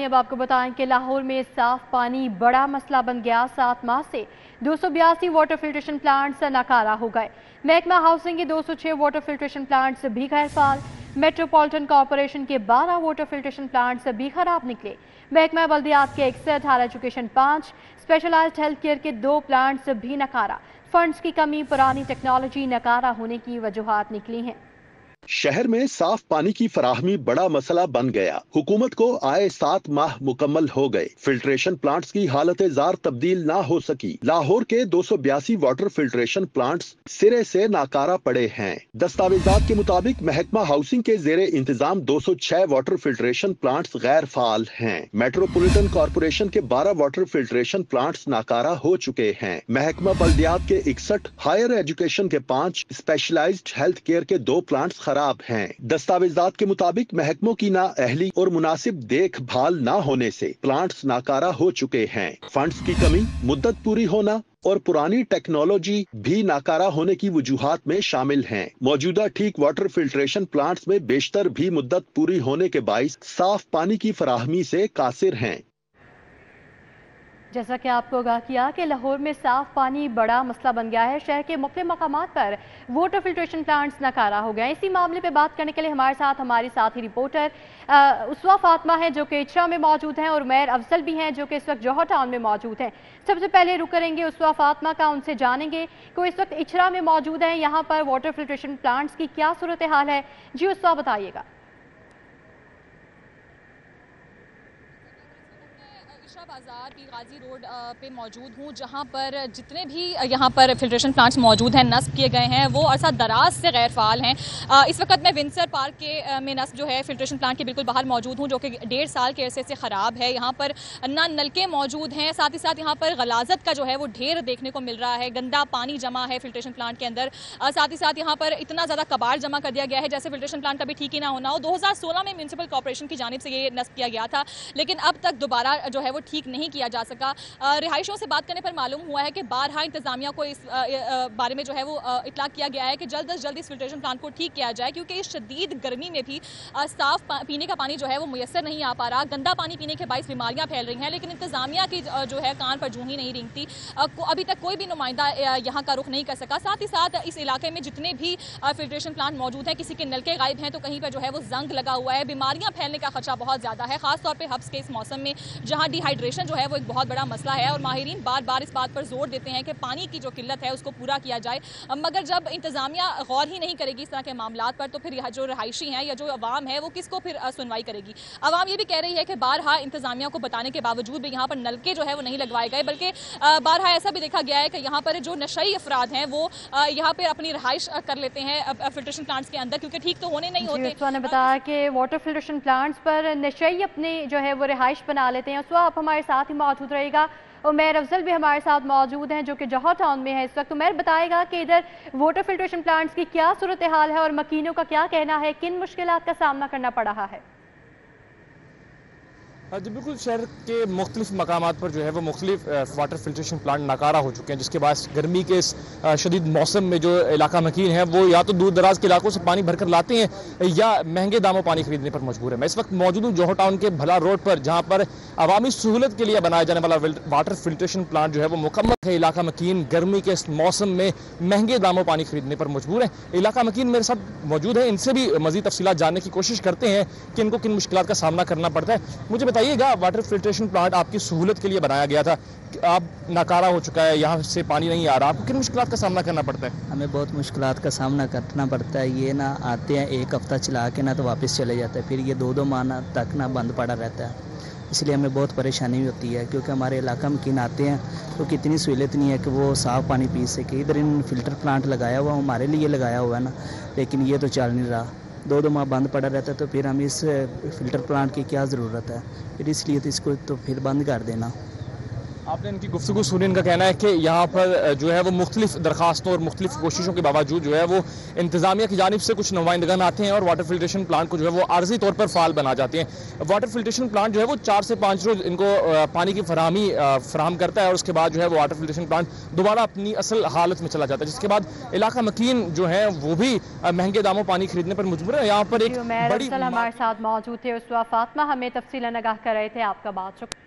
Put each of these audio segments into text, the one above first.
اب آپ کو بتائیں کہ لاہور میں صاف پانی بڑا مسئلہ بن گیا۔ 7 ماہ سے 282 واٹر فلٹریشن پلانٹس ناکارہ ہو گئے۔ محکمہ ہاؤسنگ کے 206 واٹر فلٹریشن پلانٹس بھی غیر فعال۔ میٹروپولیٹن کارپوریشن کے 12 واٹر فلٹریشن پلانٹس بھی خراب نکلے۔ محکمہ بلدیات کے 61، higher education 5، specialised health care کے 2 پلانٹس بھی ناکارہ۔ فنڈز کی کمی، پرانی ٹیکنالوجی ناکارہ ہونے کی وجوہات نکلی ہیں۔ شہر میں صاف پانی کی فراہمی بڑا مسئلہ بن گیا۔ حکومت کو آئے 7 ماہ مکمل ہو گئے، فلٹریشن پلانٹس کی حالت زار تبدیل نہ ہو سکی۔ لاہور کے 282 واٹر فلٹریشن پلانٹس سرے سے ناکارہ پڑے ہیں۔ دستاویزات کے مطابق محکمہ ہاؤسنگ کے زیر انتظام 206 واٹر فلٹریشن پلانٹس غیر فعال ہیں۔ میٹروپولیٹن کارپوریشن کے 12 واٹر فلٹریشن پلانٹس ناکارہ ہو چکے ہیں۔ محکمہ بلدیات کے 61، ہائر ایجوکیشن کے 5، اسپیشلائزڈ ہیلتھ کیئر کے 2 پلانٹس خراب ہیں۔ دستاویزات کے مطابق محکموں کی نااہلی اور مناسب دیکھ بھال نہ ہونے سے پلانٹس ناکارہ ہو چکے ہیں۔ فنڈز کی کمی، مدت پوری ہونا اور پرانی ٹیکنالوجی بھی ناکارہ ہونے کی وجوہات میں شامل ہیں۔ موجودہ ٹھیک واٹر فلٹریشن پلانٹس میں بیشتر بھی مدت پوری ہونے کے باعث صاف پانی کی فراہمی سے قاصر ہیں۔ جیسا کہ آپ کو آگاہ کیا کہ لاہور میں صاف پانی بڑا مسئلہ بن گیا ہے۔ شہر کے مختلف مقامات پر واٹر فلٹریشن پلانٹس ناکارہ ہو گئے ہیں۔ اسی معاملے پہ بات کرنے کے لیے ہمارے ساتھ ہماری ساتھی رپورٹر اسوا فاطمہ ہیں جو کہ اچھرا میں موجود ہیں، اور عمیر افضل بھی ہیں جو کہ اس وقت جوہر ٹاؤن میں موجود ہیں۔ سب سے پہلے رک کریں گے اسوا فاطمہ کا، ان سے جانیں گے کہ وہ اس وقت اچھرا میں موجود ہیں، یہاں پر واٹر فلٹریشن پلانٹس کی کیا صورتحال ہے۔ جی اسوا بتائیے گا۔ بازار کی غازی روڈ پہ موجود ہوں، جہاں پر جتنے بھی یہاں پر فلٹریشن پلانٹس موجود ہیں، نصب کیے گئے ہیں، وہ عرصہ دراز سے غیر فعال ہیں۔ اس وقت میں ونسر پارک کے میں نصب جو ہے فلٹریشن پلانٹ کے بالکل باہر موجود ہوں، جو کہ 1.5 سال کے عرصے سے خراب ہے۔ یہاں پر نہ نلکے موجود ہیں، ساتھ ہی ساتھ یہاں پر غلاظت کا جو ہے وہ ڈھیر دیکھنے کو مل رہا ہے، گندا پانی جمع ہے فلٹریشن پلانٹ کے اندر۔ ساتھ ہی ساتھ یہاں پر اتنا زیادہ کباڑ جمع کر دیا گیا ہے جیسے فلٹریشن پلانٹ کبھی ٹھیک ہی نہ ہونا ہو۔ 2016 میں میونسپل کارپوریشن کی جانب سے یہ نصب کیا گیا تھا، لیکن اب تک دوبارہ جو ہے وہ ٹھیک نہیں کیا جا سکا۔ رہائشوں سے بات کرنے پر معلوم ہوا ہے کہ بارہا انتظامیہ کو اس بارے میں جو ہے وہ اطلاع کیا گیا ہے کہ جلد از جلد اس فلٹریشن پلانٹ کو ٹھیک کیا جائے، کیونکہ اس شدید گرمی میں بھی صاف پینے کا پانی جو ہے وہ میسر نہیں آ پا رہا۔ گندا پانی پینے کے باعث بیماریاں پھیل رہی ہیں، لیکن انتظامیہ کی جو ہے کان پر جوں ہی نہیں رینگتی۔ ابھی تک کوئی بھی نمائندہ یہاں کا رخ نہیں کر سکا۔ ساتھ ہی ساتھ اس علاقے میں جتنے بھی فلٹریشن پلانٹ موجود ہیں، کسی کے نلکے غائب ہیں تو کہیں پر جو ہے وہ زنگ لگا ہوا ہے۔ بیماریاں پھیلنے کا خدشہ بہت زیادہ ہے، خاص طور پہ حبس کے اس موسم میں، جہاں ڈی ہائیڈریشن جو ہے وہ ایک بہت بڑا مسئلہ ہے، اور ماہرین بار بار اس بات پر زور دیتے ہیں کہ پانی کی جو قلت ہے اس کو پورا کیا جائے، مگر جب انتظامیہ غور ہی نہیں کرے گی اس طرح کے معاملات پر تو پھر جو رہائشی ہیں یا جو عوام ہے وہ کس کو پھر سنوائی کرے گی۔ عوام یہ بھی کہہ رہی ہے کہ بارہا انتظامیہ کو بتانے کے باوجود بھی یہاں پر نلکے جو ہے وہ نہیں لگوائے گئے، بلکہ بارہا ایسا بھی دیکھا گیا ہے کہ یہاں پر جو نشئی افراد ہیں وہ یہاں پہ اپنی رہائش کر لیتے ہیں فلٹریشن پلانٹس کے اندر، کیونکہ ٹھیک تو ہونے نہیں ہوتے۔ اسوا نے بتایا کہ واٹر فلٹریشن پلانٹس پر نشئی اپنے جو ہے وہ رہائش بنا لیتے ہیں۔ اسوا آپ ہمارے ساتھ ہی موجود رہے گا۔ عمیر افضل بھی ہمارے ساتھ موجود ہیں جو کہ جوہر ٹاؤن میں ہے اس وقت۔ عمیر بتائے گا کہ ادھر واٹر فلٹریشن پلانٹس کی کیا صورتحال ہے اور مکینوں کا کیا کہنا ہے، کن مشکلات کا سامنا کرنا پڑ رہا ہے؟ جی بالکل، شہر کے مختلف مقامات پر جو ہے وہ مختلف واٹر فلٹریشن پلانٹ ناکارہ ہو چکے ہیں، جس کے باعث گرمی کے اس شدید موسم میں جو علاقہ مکین ہے وہ یا تو دور دراز کے علاقوں سے پانی بھر کر لاتے ہیں یا مہنگے داموں پانی خریدنے پر مجبور ہے۔ میں اس وقت موجود ہوں جوہر ٹاؤن کے بھلا روڈ پر، جہاں پر عوامی سہولت کے لیے بنایا جانے والا واٹر فلٹریشن پلانٹ جو ہے وہ مکمل ہے۔ علاقہ مکین گرمی کے اس موسم میں مہنگے داموں پانی خریدنے پر مجبور ہے۔ علاقہ مکین میرے ساتھ موجود ہے، ان سے بھی مزید تفصیلات جاننے کی کوشش کرتے ہیں کہ ان کو کن مشکلات کا سامنا کرنا پڑتا ہے۔ مجھے بتائیے گا، واٹر فلٹریشن پلانٹ آپ کی سہولت کے لیے بنایا گیا تھا، اب ناکارہ ہو چکا ہے، یہاں سے پانی نہیں آ رہا، آپ کو کن مشکلات کا سامنا کرنا پڑتا ہے؟ ہمیں بہت مشکلات کا سامنا کرنا پڑتا ہے۔ یہ نہ آتے ہیں ایک ہفتہ چلا کے نہ تو واپس چلے جاتے ہیں، پھر یہ 2 ماہ تک نہ بند پڑا رہتا ہے۔ اس لیے ہمیں بہت پریشانی بھی ہوتی ہے، کیونکہ ہمارے علاقہ میں کن آتے ہیں تو کتنی سہولت نہیں ہے کہ وہ صاف پانی پی سکے۔ ادھر ان فلٹر پلانٹ لگایا ہوا ہمارے لیے لگایا ہوا ہے نا، لیکن یہ تو چل نہیں رہا، 2 ماہ بند پڑا رہتا ہے، تو پھر ہم اس فلٹر پلانٹ کی کیا ضرورت ہے؟ پھر اس لیے تو اس کو تو پھر بند کر دینا۔ آپ نے ان کی گفتگو سنی، ان کا کہنا ہے کہ یہاں پر جو ہے وہ مختلف درخواستوں اور مختلف کوششوں کے باوجود جو ہے وہ انتظامیہ کی جانب سے کچھ نمائندگان آتے ہیں اور واٹر فلٹریشن پلانٹ کو جو ہے وہ عارضی طور پر فعال بنا جاتے ہیں۔ واٹر فلٹریشن پلانٹ جو ہے وہ 4 سے 5 روز ان کو پانی کی فراہم کرتا ہے اور اس کے بعد جو ہے وہ واٹر فلٹریشن پلانٹ دوبارہ اپنی اصل حالت میں چلا جاتا ہے، جس کے بعد علاقہ مکین جو ہے وہ بھی مہنگے داموں پانی خریدنے پر مجبور ہے۔ یہاں پر ایک بڑی ہمارے ساتھ موجود تھے اس وقت، فاطمہ ہمیں تفصیل نگاہ کر رہے تھے، آپ کا بات شکریہ۔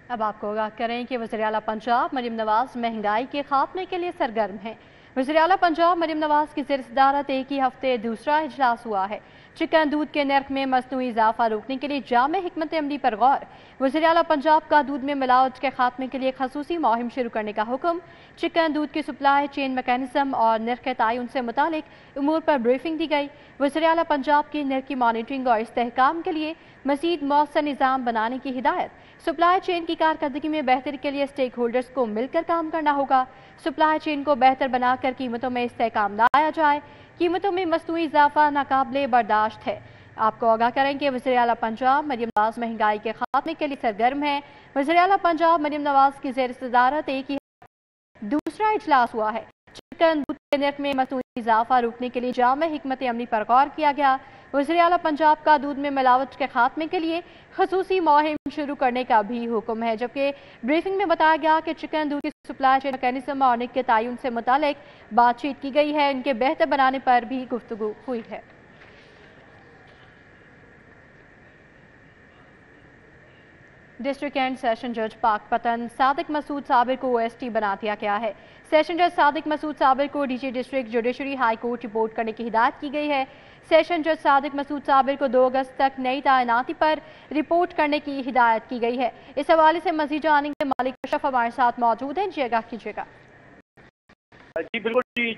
اب آپ کو آگاہ کریں کہ وزیراعلیٰ پنجاب مریم نواز مہنگائی کے خاتمے کے لیے سرگرم ہیں۔ وزیراعلیٰ پنجاب مریم نواز کی زیر صدارت ایک ہی ہفتے دوسرا اجلاس ہوا ہے۔ چکن دودھ کے نرخ میں مصنوعی اضافہ روکنے کے لیے جامع حکمت عملی پر غور۔ وزیراعلیٰ پنجاب کا دودھ میں ملاوٹ کے خاتمے کے لیے خصوصی مہم شروع کرنے کا حکم۔ چکن دودھ کی سپلائی چین میکانزم اور نرخ کے تعین سے متعلق امور پر بریفنگ دی گئی۔ وزیراعلیٰ پنجاب کی نرخ کی مانیٹرنگ اور استحکام کے لیے مزید مؤثر نظام بنانے کی ہدایت۔ سپلائی چین کی کارکردگی میں بہتری کے لیے سٹیک ہولڈرز کو مل کر کام کرنا ہوگا۔ سپلائی چین کو بہتر بنا کر قیمتوں میں استحکام لایا جائے۔ قیمتوں میں مصنوعی اضافہ ناقابل برداشت ہے۔ آپ کو آگاہ کریں کہ وزیراعلیٰ پنجاب مریم نواز مہنگائی کے خاتمے کے لیے سرگرم ہیں۔ وزیراعلیٰ پنجاب مریم نواز کی زیر صدارت ایک ہی دوسرا اجلاس ہوا ہے۔ چکن دودھ کے نرخ میں مصنوعی اضافہ روکنے کے لیے جامع حکمت عملی پر غور کیا گیا۔ وزیراعلیٰ پنجاب کا دودھ میں ملاوٹ کے خاتمے کے لیے خصوصی مہم شروع کرنے کا بھی حکم ہے، جبکہ بریفنگ میں بتایا گیا کہ چکن دودھ کی سپلائی چین میکانزم اور نرخ کے تعین سے متعلق بات چیت کی گئی ہے، ان کے بہتر بنانے پر بھی گفتگو ہوئی ہے۔ ڈسٹرکٹ اینڈ سیشن جج پاک پتن صادق مسعود صابر کو OST بنا دیا گیا ہے۔ سیشن جج صادق مسعود صابر کو DG district judiciary high court report کرنے کی ہدایت کی گئی ہے۔ سیشن جج صادق مسعود صابر کو 2 اگست تک نئی تعیناتی پر رپورٹ کرنے کی ہدایت کی گئی ہے۔ اس حوالے سے مزید جانیں گے مالک اشرف ہمارے ساتھ موجود ہیں، جی آگاہ کیجیے گا۔ جی بالکل جی،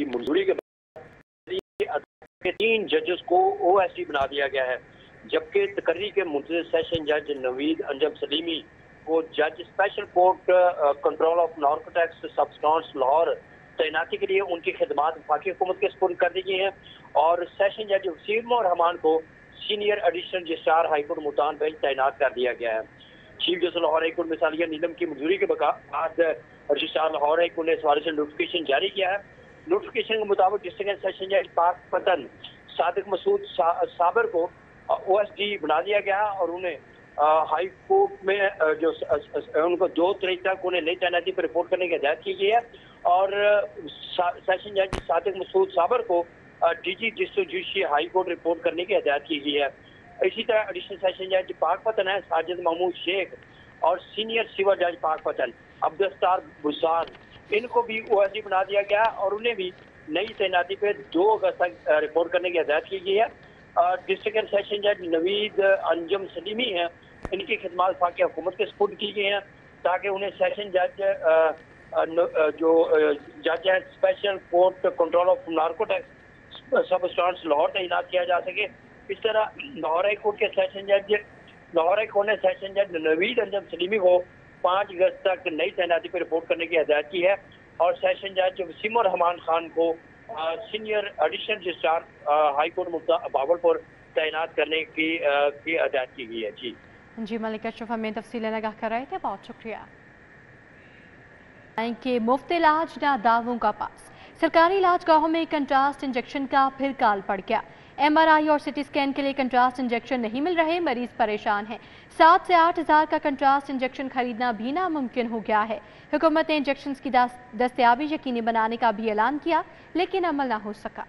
منظوری کے بعد 3 ججز کو OST بنا دیا گیا ہے، جبکہ تقرری کے منتظر سیشن جج نوید انجم سلیمی کو جج special court control of narcotics substance Lahore تعیناتی کے لیے ان کی خدمات وفاقی حکومت کے سپرد کر دی گئی ہیں، اور سیشن جج وسیم اور رحمان کو senior additional registrar high court Multan bench تعینات کر دیا گیا ہے۔ Chief justice Lahore high court مثالیہ نیلم کی منظوری کے بعد رجسٹرار لاہور ہائی کورٹ نے اس حوالے سے نوٹیفکیشن جاری کیا ہے۔ نوٹیفکیشن کے مطابق ڈسٹرکٹ سیشن جج پاک پتن صادق مسعود صابر کو OST بنا دیا گیا اور انہیں ہائی کورٹ میں جو ان کو 2 تاریخ تک انہیں نئی تعیناتی پر رپورٹ کرنے کی ہدایت کی گئی ہے، اور سیشن جج صادق مسعود صابر کو DG district judiciary high court report کرنے کی ہدایت کی گئی ہے۔ اسی طرح ایڈیشنل سیشن جج پاک پتن ہے ساجد محمود شیخ اور سینئر سیور جج پاک پتن عبدالستار بزار، ان کو بھی OST بنا دیا گیا اور انہیں بھی نئی تعیناتی پہ 2 اگست تک رپورٹ کرنے کی ہدایت کی گئی ہے۔ ڈسٹرکٹ سیشن جج نوید انجم سلیمی ہیں، ان کی خدمات وفاقی حکومت کے سپرد کی گئی ہیں تاکہ انہیں سیشن جج جو جج ہے special court control of narcotics substance Lahore تعینات کیا جا سکے۔ اس طرح لاہور ہائی کورٹ کے سیشن نے سیشن جج نوید انجم سلیمی کو 5 اگست تک نئی تعیناتی پہ رپورٹ کرنے کی ہدایت کی ہے، اور سیشن جج وسیم الرحمان خان کو senior additional registrar high court Bahawalpur تعینات کرنے کی ہدایت کی گئی ہے۔ جی ملک اشرف ہمیں تفصیل نگاہ کر رہے تھے، بہت شکریہ۔ کہ مفت علاج نہ دعووں کا پاس، سرکاری علاج گاہوں میں کنٹراسٹ انجیکشن کا پھر کال پڑ گیا۔ MRI اور CT اسکین کے لیے کنٹراسٹ انجیکشن نہیں مل رہے، مریض پریشان ہیں۔ 7 سے 8 ہزار کا کنٹراسٹ انجیکشن خریدنا بھی ناممکن ہو گیا ہے۔ حکومت نے انجیکشنز کی دستیابی یقینی بنانے کا بھی اعلان کیا، لیکن عمل نہ ہو سکا۔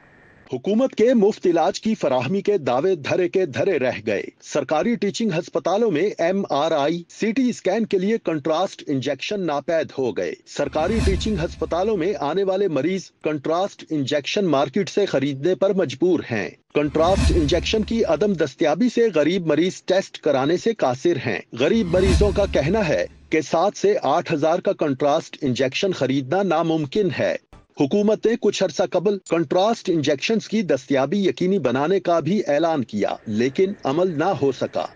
حکومت کے مفت علاج کی فراہمی کے دعوے دھرے کے دھرے رہ گئے۔ سرکاری ٹیچنگ ہسپتالوں میں MRI CT اسکین کے لیے کنٹراسٹ انجیکشن ناپید ہو گئے۔ سرکاری ٹیچنگ ہسپتالوں میں آنے والے مریض کنٹراسٹ انجیکشن مارکیٹ سے خریدنے پر مجبور ہیں۔ کنٹراسٹ انجیکشن کی عدم دستیابی سے غریب مریض ٹیسٹ کرانے سے قاصر ہیں۔ غریب مریضوں کا کہنا ہے کہ 7 سے 8 ہزار کا کنٹراسٹ انجیکشن خریدنا ناممکن ہے۔ حکومت نے کچھ عرصہ قبل کنٹراسٹ انجیکشنز کی دستیابی یقینی بنانے کا بھی اعلان کیا، لیکن عمل نہ ہو سکا۔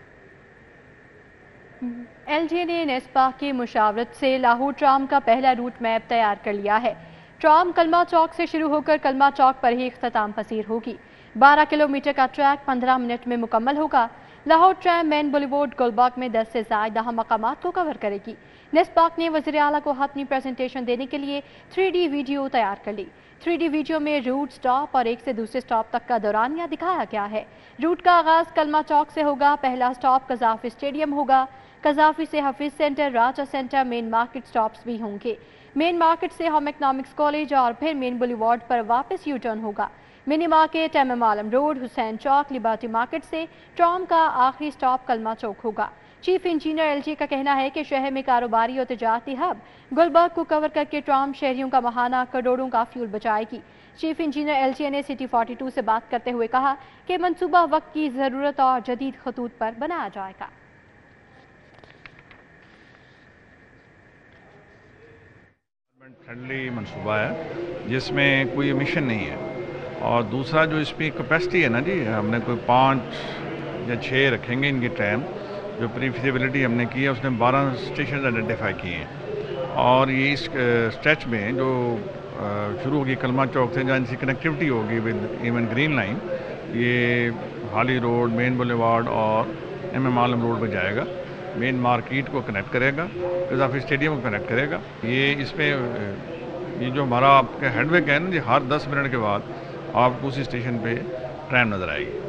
LGA نے نیسپا کی مشاورت سے لاہور ٹرام کا پہلا روٹ میپ تیار کر لیا ہے۔ ٹرام کلمہ چوک سے شروع ہو کر کلمہ چوک پر ہی اختتام پذیر ہوگی۔ 12 किलोमीटर का ट्रैक 15 मिनट में मुकम्मल होगा। Lahore tram main boulevard Gulberg में 10 से ज़ायद अहम मकामात को कवर करेगी। नेस्पाक ने वज़ीर आला को हतमी प्रेजेंटेशन देने के लिए 3D वीडियो तैयार कर ली। 3D वीडियो में रूट, स्टॉप और एक से दूसरे स्टॉप तक का दौरानिया दिखाया गया है। रूट का आगाज कलमा चौक से होगा। पहला स्टॉप कज़ाफी स्टेडियम होगा। कज़ाफी से हफीज सेंटर, राजा सेंटर, मेन मार्केट स्टॉप्स भी होंगे। मेन मार्केट से होम इकनॉमिक्स कॉलेज और फिर मेन बुलेवार्ड पर वापस यू टर्न होगा। मिनी मार्केट, MM आलम रोड, हुसैन चौक, लिबर्टी मार्केट से ट्राम का आखिरी स्टॉप कलमा चौक होगा। चीफ इंजीनियर LG का कहना है कि शहर में कारोबारी और तजारती हब गुलबर्ग को कवर करके ट्राम शहरियों का माहाना करोड़ों का फ्यूल बचाएगी। चीफ इंजीनियर LG ने सिटी 42 से बात करते हुए कहा कि मंसूबा वक्त की ज़रूरत और जदीद खतूत पर बनाया जाएगा। फ्रेंडली मंसूबा है जिसमें कोई एमिशन नहीं है, और दूसरा जो इसमें कैपेसिटी है ना जी, हमने कोई 5 या 6 रखेंगे इनकी ट्रेन। जो प्री फिजिबिलिटी हमने की है उसने 12 स्टेशन आइडेंटिफाई किए हैं, और ये इस स्ट्रेच में जो शुरू होगी कलमा चौक से, जहाँ इनकी कनेक्टिविटी होगी विद इवन ग्रीन लाइन, ये हाली रोड, मेन बुलेवार्ड और MM आलम रोड पर जाएगा। मेन मार्केट को कनेक्ट करेगा, कज़ाफी स्टेडियम को कनेक्ट करेगा। ये इसमें ये जो हमारा आपका हेडवेक है ना जी, हर 10 मिनट के बाद आपको उसी स्टेशन पे ट्रेन नजर आएगी।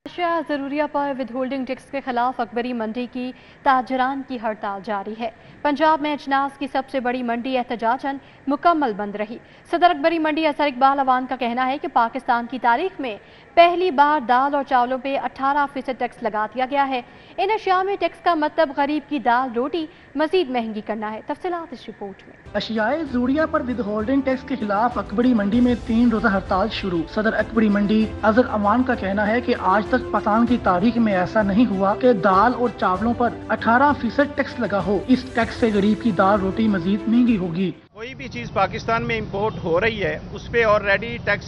अशिया ज़रूरिया पर विद होल्डिंग टैक्स के खिलाफ अकबरी मंडी की ताजरान की हड़ताल जारी है। पंजाब में अजनास की सबसे बड़ी मंडी एहतजाजन मुकम्मल बंद रही। सदर अकबरी मंडी असर इकबाल अवान का कहना है कि पाकिस्तान की तारीख में पहली बार दाल और चावलों पे 18% टैक्स लगा दिया गया है। इन अशिया में टैक्स का मतलब गरीब की दाल रोटी मजीद महंगी करना है। तफसीलात इस रिपोर्ट में। अशियाए ज़रूरिया पर विद होल्डिंग टैक्स के खिलाफ अकबरी मंडी में 3 रोजा हड़ताल शुरू। सदर अकबरी मंडी अजहर अमान का कहना है कि आज तक पाकिस्तान की तारीख में ऐसा नहीं हुआ कि दाल और चावलों पर 18% टैक्स लगा हो। इस टैक्स से गरीब की दाल रोटी मजीद महंगी होगी। कोई भी चीज पाकिस्तान में इंपोर्ट हो रही है उस पे ऑलरेडी टैक्स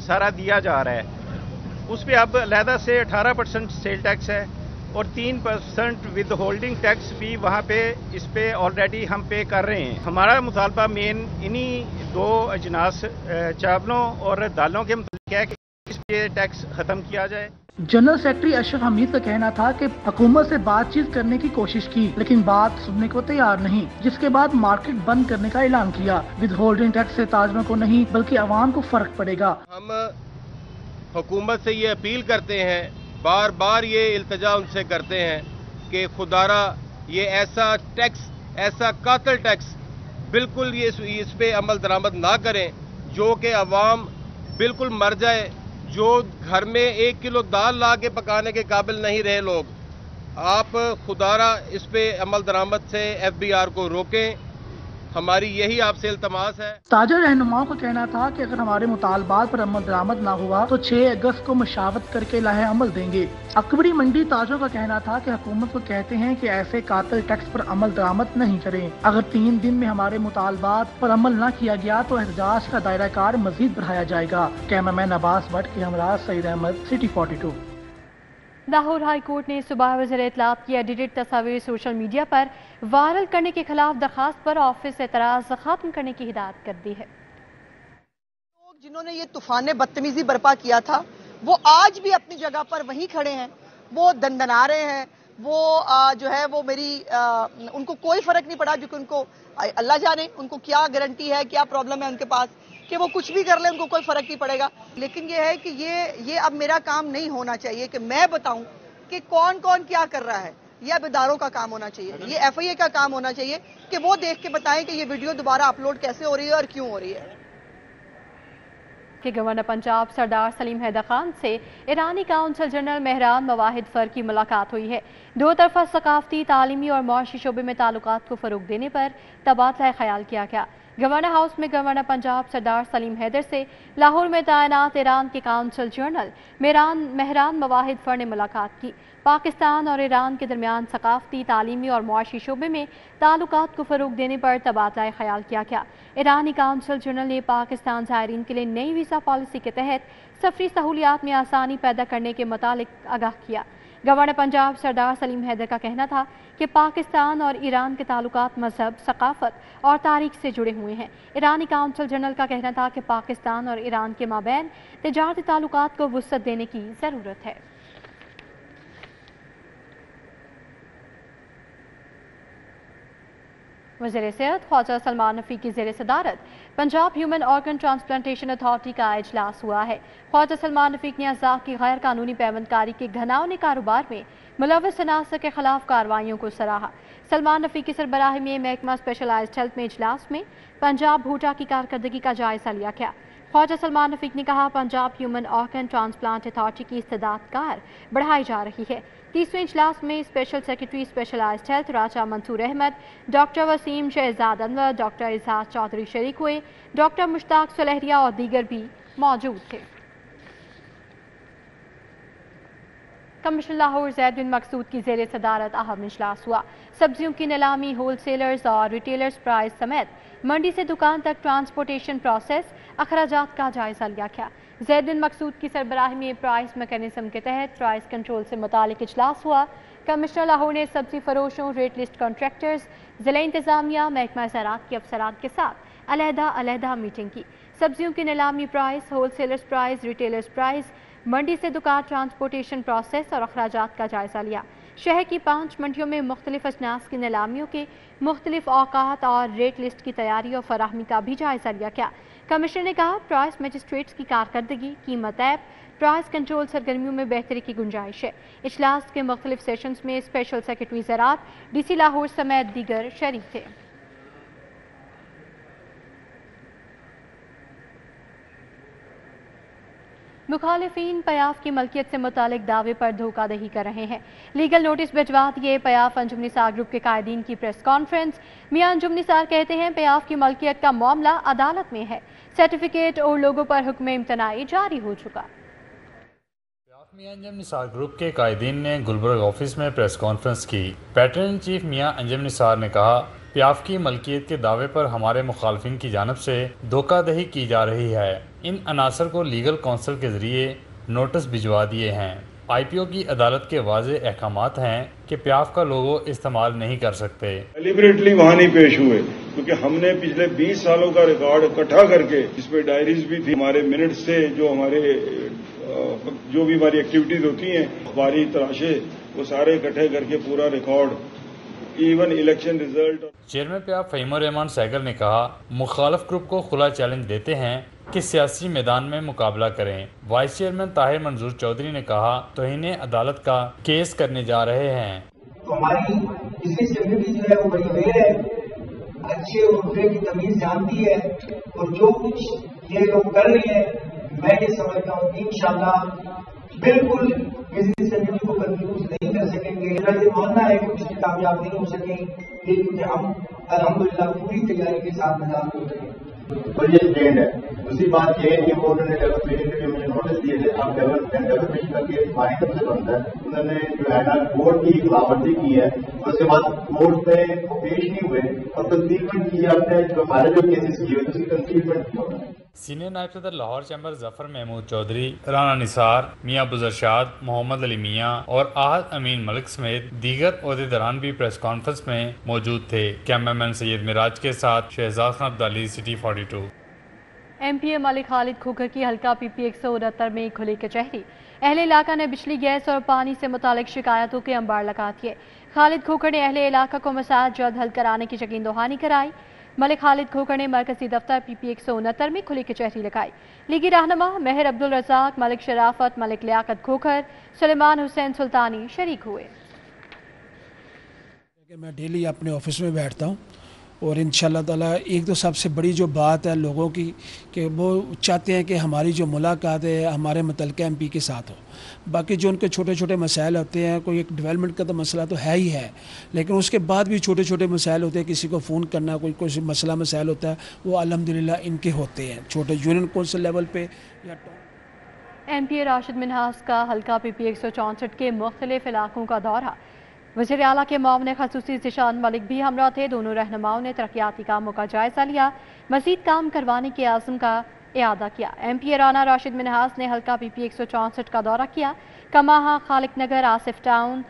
सारा दिया जा रहा है। उस पे अब अलहदा से 18% सेल टैक्स है और 3% विद होल्डिंग टैक्स भी वहाँ पे इस पे ऑलरेडी हम पे कर रहे हैं। हमारा मुतालबा मेन इन्हीं 2 अजनास चावलों और दालों के मुताबिक है कि इस पे टैक्स खत्म किया जाए। जनरल सेक्रेटरी अशरफ हमीद का कहना था कि हुकूमत से बातचीत करने की कोशिश की लेकिन बात सुनने को तैयार नहीं, जिसके बाद मार्केट बंद करने का ऐलान किया। विद होल्डिंग टैक्स से ताजरों को नहीं बल्कि आवाम को फर्क पड़ेगा। हम हुकूमत से ये अपील करते हैं, बार बार ये इल्तिजा उनसे करते हैं कि खुदारा ये ऐसा टैक्स, ऐसा कातिल टैक्स बिल्कुल ये इस पे अमल दरामद ना करें जो कि अवाम बिल्कुल मर जाए। जो घर में 1 किलो दाल ला के पकाने के काबिल नहीं रहे लोग, आप खुदारा इस पे अमल दरामद से FBR को रोकें। हमारी यही आपसे इल्तमास है। ताजर रहनुमाओं का कहना था कि अगर हमारे मुतालबात पर अमल दरामद ना हुआ तो 6 अगस्त को मशावत करके लाहे अमल देंगे। अकबरी मंडी ताजरों का कहना था कि हुकूमत को कहते हैं कि ऐसे कातिल टैक्स पर अमल दरामद नहीं करें। अगर 3 दिन में हमारे मुतालबात पर अमल न किया गया तो एहतजाज का दायरा कार मजीद बढ़ाया जाएगा। कैमरामैन अब्बास भट्ट के हमरा Saeed Ahmad, city 42। Lahore high court ने सुबह वज़ीर इत्तलात की एडिटेड तस्वीर सोशल मीडिया पर वायरल करने के खिलाफ दरखास्त पर ऑफिस से एतराज़ खत्म करने की हिदायत कर दी है। लोग जिन्होंने ये तूफान बदतमीजी बर्पा किया था वो आज भी अपनी जगह पर वहीं खड़े हैं, वो दंदना रहे हैं। वो जो है वो मेरी उनको कोई फर्क नहीं पड़ा, क्योंकि उनको अल्लाह जाने उनको क्या गारंटी है, क्या प्रॉब्लम है उनके पास कि वो कुछ भी कर ले, उनको कोई फर्क नहीं पड़ेगा। लेकिन ये है कि ये अब मेरा काम नहीं होना चाहिए कि मैं बताऊं कि कौन कौन क्या कर रहा है। ये अब इदारों का काम होना चाहिए, ये FIA का काम होना चाहिए कि वो देख के बताएं कि ये वीडियो दोबारा अपलोड कैसे हो रही है और क्यों हो रही है। कि गवर्नर पंजाब सरदार सलीम हैदर खान से ईरानी काउंसल जनरल मेहरान मवाहिद फर की मुलाकात हुई है। 2 तरफा सकाफती, तालीमी और मुआशी शोबे में ताल्लुकात को फरोग देने पर तबादला ख्याल किया गया। गवर्नर हाउस में गवर्नर पंजाब सरदार सलीम हैदर से लाहौर में तैनात ईरान के काउंसल जनरल मेहरान मवाहिद फर ने मुलाकात की। पाकिस्तान और ईरान के दरमियान सकाफती, तालीमी और मुआशी शोबे में ताल्लुकात को फरोग देने पर तबादला ख्याल किया गया। ईरानी काउंसल जनरल ने पाकिस्तान ज़ायरीन के लिए नई वीज़ा पॉलिसी के तहत सफरी सहूलियात में आसानी पैदा करने के मुतालिक आगाह किया। गवर्नर पंजाब सरदार सलीम हैदर का कहना था कि पाकिस्तान और ईरान के ताल्लुकात मजहब, सकाफत और तारीख से जुड़े हुए हैं। ईरानी काउंसिल जनरल का कहना था कि पाकिस्तान और ईरान के माबैन तिजारती ताल्लुकात को वुसअत देने की ज़रूरत है। वज़ीर सेहत ख्वाजा सलमान नफ़ी की ज़ेर सदारत Punjab human organ transplantation authority का इजलास हुआ है। ख्वाजा सलमान नफ़ी ने अज़ा की गैर कानूनी पैवंदकारी के घनाउने कारोबार में मुलव्वस अनासर के खिलाफ कार्रवाइयों को सराहा। सलमान नफ़ी की सरबराही में महकमा स्पेशलाइज्ड हेल्थ में इजलास में पंजाब भूटा की कारकर्दगी का जायजा लिया गया। ख्वाजा सलमान नफ़ी ने कहा, Punjab human organ transplant authority की इस्तेदाद कार बढ़ाई जा रही है। 30वें इजलास में स्पेशल सेक्रेटरी स्पेशलाइज्ड हेल्थ राजा मंसूर अहमद, डॉक्टर वसीम शहजाद अनवर, डॉक्टर इजहार चौधरी शरीक हुए। डॉक्टर मुश्ताक सुलहरिया और दीगर भी मौजूद थे। कमिश्नर लाहौर ज़ैद बिन मकसूद की ज़ेर सदारत अहम इजलास हुआ। सब्जियों की नीलामी, होलसेलर्स और रिटेलर्स प्राइस समेत मंडी से दुकान तक ट्रांसपोर्टेशन प्रोसेस, अखराजात का जायजा लिया गया। ज़ैद बिन मकसूद की सरबराही में प्राइस मैकेनिज्म के तहत प्राइस कंट्रोल से मुतालिक इजलास हुआ। कमिश्नर लाहौर ने सब्जी फरोशों, रेट लिस्ट कॉन्ट्रैक्टर्स, ज़िला इंतजामिया, महकमा ज़राअत के अफसरान के साथ अलहदा मीटिंग की। सब्जियों की नीलामी price, wholesalers price, retailers price, मंडी से दुकान ट्रांसपोर्टेशन प्रोसेस और अखराजात का जायजा लिया। शहर की 5 मंडियों में मुख्तलिफ अजनास की नीलामियों के मुख्तलिफ औकात और रेट लिस्ट की तैयारी और फराहमी का भी जायजा लिया गया। कमिश्नर ने कहा, प्राइस मजिस्ट्रेट्स की कारकर्दगी, कीमत ऐप, प्राइस कंट्रोल सरगर्मियों में बेहतरी की गुंजाइश है। इजलास के मुख्तलिफ सेशंस में स्पेशल सेक्रेटरी ज़राअत, DC लाहौर समेत दीगर शरीक थे। मुखालिफिन पयाफ की मलकियत से मुतालिक दावे पर धोखाधड़ी कर रहे हैं। लीगल नोटिस भिजवा दिए। पयाफ अंजुम निसार ग्रुप के कायदीन की प्रेस कॉन्फ्रेंस। मियां अंजुम निसार कहते हैं, पयाफ की मलकियत का मामला अदालत में है। सर्टिफिकेट और लोगों पर हुक्म इम्तनाई जारी हो चुका। मियां अंजुम निसार ग्रुप के कायदीन ने गुलबर्ग ऑफिस में प्रेस कॉन्फ्रेंस की। पैटर्न चीफ मियां अंजुम निसार ने कहा, प्याफ की मलकियत के दावे पर हमारे मुखालफिन की जानब से धोखाधड़ी की जा रही है। इन अनासर को लीगल काउंसिल के जरिए नोटिस भिजवा दिए हैं। IPO की अदालत के वाज़ेह अहकामात हैं कि प्याफ का लोगो इस्तेमाल नहीं कर सकते। डेलिबरेटली वहाँ नहीं पेश हुए, क्योंकि हमने पिछले 20 सालों का रिकॉर्ड इकट्ठा करके, जिसमें डायरीज भी थी, हमारे मिनट से जो भी हमारी एक्टिविटीज होती हैं, अखबारी तराशे, वो सारे इकट्ठे करके पूरा record, even election result. Chairman प्याफ फहीमुर रहमान सहगल ने कहा, मुखालिफ ग्रुप को खुला चैलेंज देते हैं कि सियासी मैदान में मुकाबला करें। वाइस चेयरमैन ताहिर मंजूर चौधरी ने कहा, तौहीने अदालत का केस करने जा रहे हैं। तो हमारी डिसेबिलिटी जो है वो बड़ी रेयर है, अच्छे और बुरे की तमीज जानती है, और जो कुछ ये लोग कर रहे हैं, मैं ये समझता हूँ कि इंशाल्लाह बिल्कुल इस डिसेबिलिटी को कंफ्यूज नहीं कर सकेंगे। मेरा ये मानना है कि उसमें कामयाब नहीं हो सके, लेकिन हम अल्हम्दुलिल्लाह पूरी तैयारी के साथ मैदान में उतरेंगे। तो ये स्टैंड है। दूसरी बात ये है कि उन्होंने डेवलपमेशन के लिए मुझे नोटिस दिए थे, आप डेवलपमेशन का केस हमारी तरफ से बनता है। उन्होंने जो है ना कोर्ट की खिलाफवर्जी की है, उसके बाद कोर्ट में पेश नहीं हुए और कंसीलमेंट की जाता है। जो हमारे जो केसेस किए उसकी कंसीलमेंट होता है। सीनियर नायब सदर लाहौर चैम्बर जफर महमूद चौधरी, राना निसार, मियां बुजरशाद, मोहम्मद अली मियां और आहद अमीन मलिक समेत दीगर ओहदेदारान भी प्रेस कॉन्फ्रेंस में मौजूद थे। कैमरामैन सैयद मिराज के साथ शहजाद खान अब्दाली, सिटी 42। MPA मलिक खालिद खोखर की हल्का PP 169 में खुली कचहरी। अहले इलाका ने बिजली, गैस और पानी से मुतालिक शिकायतों के अंबार लगा दिए। खालिद खोखर ने अहले इलाका को मसाइल जल्द हल कराने की यकीन दहानी कराई। मलिक खालिद खोखर ने मरकजी दफ्तर PP 169 में खुली कचहरी लगाई। लीगी रहनुमा मेहर अब्दुल रज़ाक, मलिक शराफत, मलिक लियाकत खोखर, सुलेमान हुसैन सुल्तानी शरीक हुए। मैं डेली अपने ऑफिस में बैठता हूँ और इंशाअल्लाह ताला एक तो सबसे बड़ी जो बात है लोगों की कि वो चाहते हैं कि हमारी जो मुलाकात है हमारे मुतल्लिक़ MP के साथ हो। बाकी जो उनके छोटे छोटे मसाइल होते हैं, कोई एक डेवलपमेंट का तो मसला तो है ही है, लेकिन उसके बाद भी छोटे छोटे मसाइल होते हैं। किसी को फ़ोन करना, कोई मसाइल होता है, वो अल्हम्दुलिल्लाह इनके होते हैं, छोटे यूनियन कौंसिल लेवल पे या MPA राशिद मिन्हास का हल्का PP 164 के मुख्तलिफ इलाकों का दौरा। वज़ीर आला के मामले ख़ुसूसी ज़िशान मलिक भी हमरा थे। दोनों रहनुमाओं ने तरक्याती कामों का जायजा लिया। मज़ीद काम करवाने के आज़म का इयादा किया। MP राना राशिद मिनहास ने हल्का PP 164 का दौरा किया। कमाहा, खालिक नगर, आसिफ टाउन,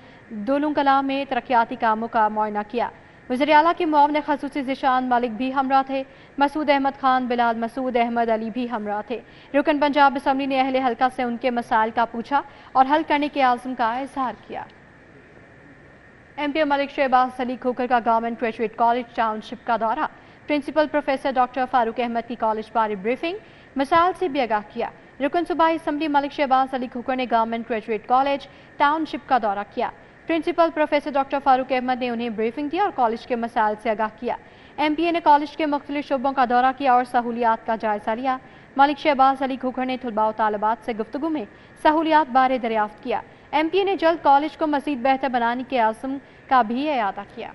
दोलू कलां में तरक्याती कामों का मुआयना किया। वज़ीर आला के मुआविन ख़ुसूसी ज़िशान मलिक भी हमरा थे। मसूद अहमद खान, बिलाल मसूद, अहमद अली भी हमरा थे। रुकन पंजाब असम्बली ने अहले हल्का से उनके मसाइल का पूछा और हल करने के आज़म का इजहार किया। MP मलिक शहबाज अली खोखर का गवर्नमेंट ग्रेजुएट कॉलेज टाउनशिप का दौरा। Principal professor doctor Farooq Ahmad की कॉलेज बारे ब्रीफिंग, मसाइल से भी आगाह किया। रुकन सूबाई असम्बली मलिक शहबाज अली खोखर ने गवर्नमेंट ग्रेजुएट कॉलेज टाउनशिप का दौरा किया। Principal professor doctor Farooq Ahmad ने उन्हें ब्रीफिंग दी और कॉलेज के मसाइल से आगाह किया। MPA ने कॉलेज के मुख्तलिफ शोबों का दौरा किया और सहूलियात का जायजा लिया। मलिक शहबाज अली खोखर ने तलबा और तालिबात से गुफ्तगू में सहूलियात बारे दरियाफ्त किया। MPA ने जल्द कॉलेज को मज़ीद बेहतर बनाने के आज़म का भी इयादा किया।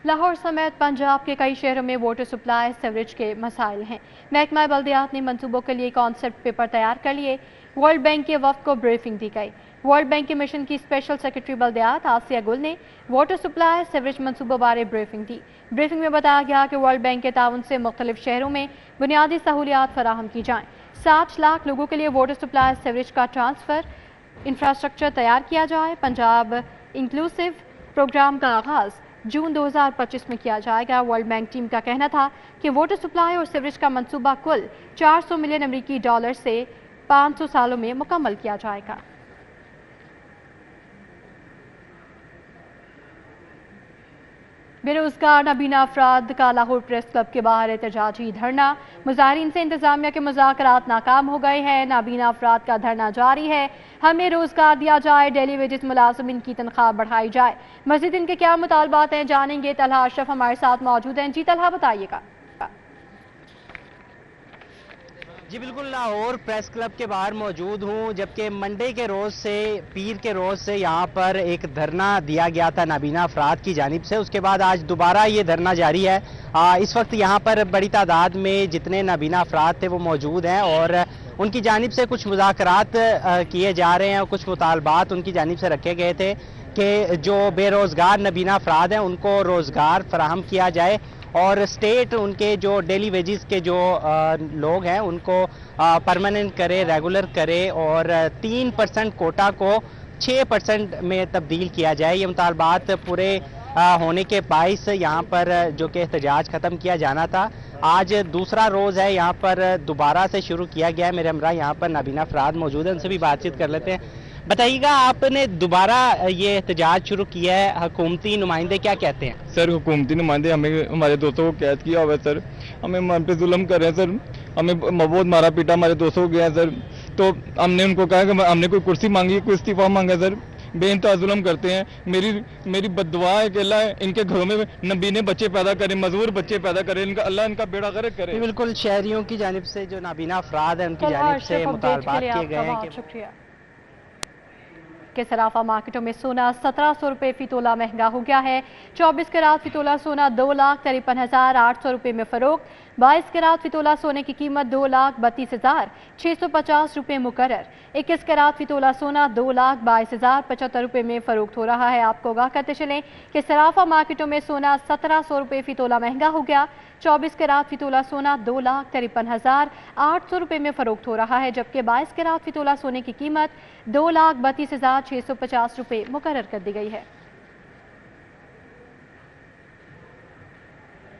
लाहौर समेत पंजाब के कई शहरों में वाटर सप्लाई सीवरेज के मसाइल हैं। महकमा बल्दियात ने मंसूबों के लिए कॉन्सेप्ट पेपर तैयार कर लिए। वर्ल्ड बैंक के वफ्द को ब्रीफिंग दी गई। वर्ल्ड बैंक के मिशन की स्पेशल सेक्रेटरी बल्दियात आसिया गुल ने वाटर सप्लाई सीवरेज मंसूबों बारे ब्रीफिंग दी। ब्रीफिंग में बताया गया कि वर्ल्ड बैंक के ताउन से मुख्तलिफ शहरों में बुनियादी सहूलियात फराहम की जाएँ। 60 लाख लोगों के लिए वाटर सप्लाई सीवरेज का ट्रांसफ़र इंफ्रास्ट्रक्चर तैयार किया जाए। पंजाब इंक्लूसिव प्रोग्राम का आगाज़ जून 2025 में किया जाएगा। वर्ल्ड बैंक टीम का कहना था कि वाटर सप्लाई और सीवरेज का मंसूबा कुल 400 मिलियन अमरीकी डॉलर से 500 सालों में मुकम्मल किया जाएगा। बेरोजगार नाबीना अफराद का लाहौर प्रेस क्लब के बाहर एहतजाजी धरना। मुजाहिरीन से इंतजामिया के मुज़ाकरात नाकाम हो गए हैं। नाबीना अफराद का धरना जारी है। हमें रोजगार दिया जाए, डेली वेजेस मुलाजिमीन की तनख्वाह बढ़ाई जाए। मजीद इनके क्या मुतालबात हैं जानेंगे। तलहा अशरफ हमारे साथ मौजूद हैं। जी तलहा, बताइएगा। जी बिल्कुल, लाहौर प्रेस क्लब के बाहर मौजूद हूँ, जबकि मंडे के रोज़ से पीर के रोज़ से यहाँ पर एक धरना दिया गया था नाबीना अफराद की जानिब से। उसके बाद आज दोबारा ये धरना जारी है। इस वक्त यहाँ पर बड़ी तादाद में जितने नाबीना अफराद थे वो मौजूद हैं और उनकी जानिब से कुछ मुज़ाकरात किए जा रहे हैं और कुछ मुतालबात उनकी जानिब से रखे गए थे कि जो बेरोज़गार नाबीना अफराद हैं उनको रोज़गार फराहम किया जाए और स्टेट उनके जो डेली वेजेस के जो लोग हैं उनको परमानेंट करे, रेगुलर करे और 3% कोटा को 6% में तब्दील किया जाए। ये मुतालबात पूरे होने के बाइस यहाँ पर जो कि एहतजाज ख़त्म किया जाना था, आज दूसरा रोज़ है, यहाँ पर दोबारा से शुरू किया गया है। मेरे हमरा यहाँ पर नाबीना अफराद मौजूद हैं, उनसे भी बातचीत कर लेते हैं। बताइएगा, आपने दोबारा ये एहतजाज शुरू किया है, हुकूमती नुमाइंदे क्या कहते हैं? सर, हुकूमती नुमाइंदे हमें हमारे दोस्तों को कैद किया हुआ है सर, हमें हम पे जुल्म कर रहे हैं सर, हमें बहुत मारा पीटा हमारे दोस्तों को गया है सर। तो हमने उनको कहा कि हमने कोई कुर्सी मांगी, कोई इस्तीफा मांगा सर, बेइंतहा जुल्म करते हैं। मेरी बद्दुआ है कि अल्लाह इनके घरों में नबीने बच्चे पैदा करें, मजदूर बच्चे पैदा करें, इनका अल्लाह इनका बेड़ा गर्क करे। बिल्कुल, शहरियों की जानिब से जो नाबीना अफराद है उनकी जानिब से मुतालबात किए गए हैं के सराफा मार्केटों में सोना 1700 रुपये फी तोला महंगा हो गया है। 24 कैरात फी तोला सोना 2,53,800 रुपये में फरोख्त। 22 कैरात फी तोला सोने की कीमत 2,32,650 रुपये मुकर्रर। 21 कैरात फी तोला सोना 2,22,075 रुपये में फरोख्त हो रहा है। आपको आगाह करते चलें कि सराफा मार्केटों में सोना 1700 रुपये फी तोला महंगा हो गया। 24 कैरात फी तोला सोना 2,53,800 रुपये में फरोख्त हो रहा है, जबकि 22 कैरात फी तोला सोने की कीमत 2,32,650 रुपये मुकर्रर कर दी गई है।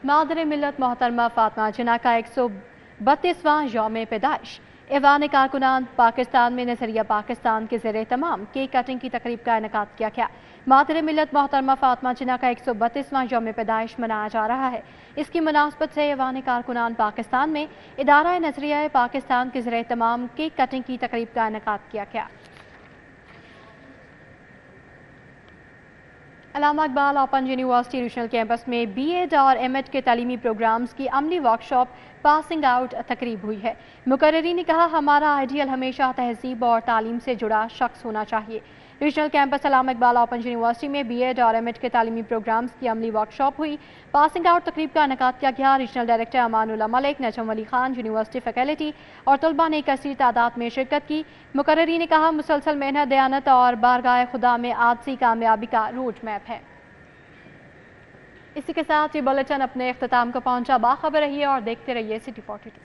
मादर मिल्लत मोहतरमा फातिमा जिन्ना का 132वां यौम पैदाइश। ऐवान कारकुनान पाकिस्तान में नजरिया पाकिस्तान के ज़ेरे तमाम केक कटिंग की तकरीब का इनेकाद किया गया। मादर मिल्लत मोहतरमा फातिमा जिन्ना का 132वां यौम पैदाइश मनाया जा रहा है। इसकी मुनासबत से ऐवान कारकुनान पाकिस्तान में इदारा नजरिया पाकिस्तान के ज़ेरे तमाम केक कटिंग की तकरीब का इनेकाद किया गया। Allama Iqbal open university regional campus में बीएड और एमएड के तालीमी प्रोग्राम्स की अमली वर्कशॉप पासिंग आउट तकरीब हुई है। मुकर्ररीन ने कहा, हमारा आइडियल हमेशा तहजीब और तालीम से जुड़ा शख्स होना चाहिए। रीजनल कैंपस अल्लामा इकबाल ओपन यूनिवर्सिटी में बीएड और एमएड के तालीमी प्रोग्राम्स की अमली वर्कशॉप हुई। पासिंग आउट तकरीब का इनेकाद किया गया। रीजनल डायरेक्टर अमानुल्लाह मलिक, नजम अली खान, यूनिवर्सिटी फैकल्टी और तलबा ने कसीर तादाद में शिरकत की। मुकर्ररीन ने कहा, मुसलसल मेहनत, दयानत और बारगाह खुदा में आजसी कामयाबी का रोड मैप है। इसी के साथ ये बुलेटिन अपने इख्तिताम को पहुंचा। बाखबर रहिए और देखते रहिए सिटी 42।